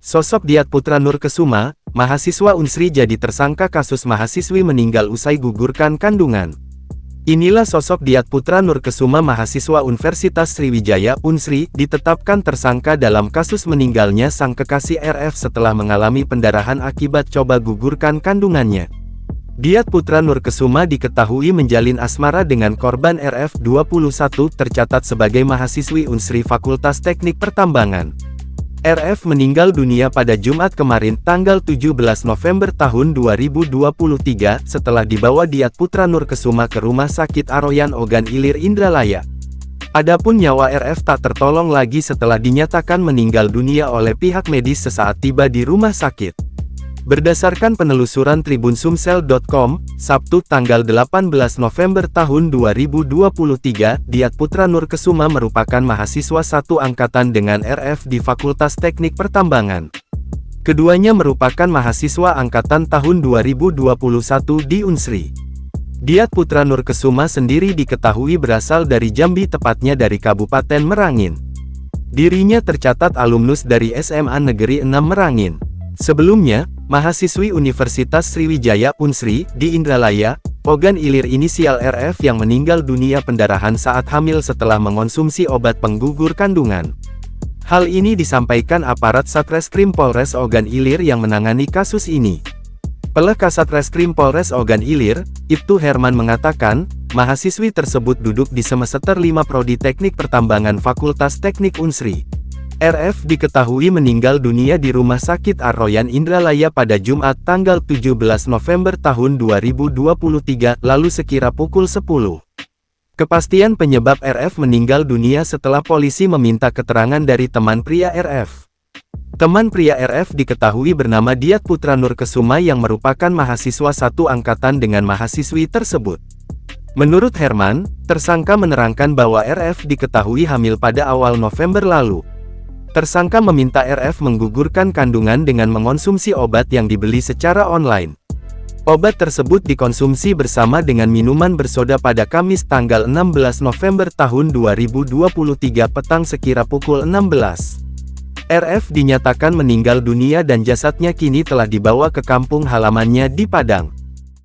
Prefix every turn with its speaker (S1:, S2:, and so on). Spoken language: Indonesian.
S1: Sosok Diat Putra Nurkesuma, mahasiswa Unsri jadi tersangka kasus mahasiswi meninggal usai gugurkan kandungan. Inilah sosok Diat Putra Nurkesuma, mahasiswa Universitas Sriwijaya Unsri, ditetapkan tersangka dalam kasus meninggalnya sang kekasih RF setelah mengalami pendarahan akibat coba gugurkan kandungannya. Diat Putra Nurkesuma diketahui menjalin asmara dengan korban RF 21 tercatat sebagai mahasiswi Unsri Fakultas Teknik Pertambangan. RF meninggal dunia pada Jumat kemarin tanggal 17 November tahun 2023 setelah dibawa Diat Putra Nurkesuma ke Rumah Sakit Aroyan Ogan Ilir Indralaya. Adapun nyawa RF tak tertolong lagi setelah dinyatakan meninggal dunia oleh pihak medis sesaat tiba di rumah sakit. Berdasarkan penelusuran TribunSumsel.com, Sabtu tanggal 18 November tahun 2023, Diat Putra Nurkesuma merupakan mahasiswa satu angkatan dengan RF di Fakultas Teknik Pertambangan. Keduanya merupakan mahasiswa angkatan tahun 2021 di Unsri. Diat Putra Nurkesuma sendiri diketahui berasal dari Jambi, tepatnya dari Kabupaten Merangin. Dirinya tercatat alumnus dari SMA Negeri 6 Merangin. Sebelumnya, mahasiswi Universitas Sriwijaya Unsri di Indralaya, Ogan Ilir inisial RF yang meninggal dunia pendarahan saat hamil setelah mengonsumsi obat penggugur kandungan. Hal ini disampaikan aparat Satreskrim Polres Ogan Ilir yang menangani kasus ini. Pelek Kasatreskrim Polres Ogan Ilir, Ibtu Herman mengatakan, mahasiswi tersebut duduk di semester 5 Prodi Teknik Pertambangan Fakultas Teknik Unsri. RF diketahui meninggal dunia di Rumah Sakit Aroyan Indralaya pada Jumat tanggal 17 November tahun 2023 lalu sekira pukul 10. Kepastian penyebab RF meninggal dunia setelah polisi meminta keterangan dari teman pria RF. Teman pria RF diketahui bernama Diat Putra Nurkesuma yang merupakan mahasiswa satu angkatan dengan mahasiswi tersebut. Menurut Herman, tersangka menerangkan bahwa RF diketahui hamil pada awal November lalu. Tersangka meminta RF menggugurkan kandungan dengan mengonsumsi obat yang dibeli secara online. Obat tersebut dikonsumsi bersama dengan minuman bersoda pada Kamis tanggal 16 November tahun 2023 petang sekira pukul 16. RF dinyatakan meninggal dunia dan jasadnya kini telah dibawa ke kampung halamannya di Padang.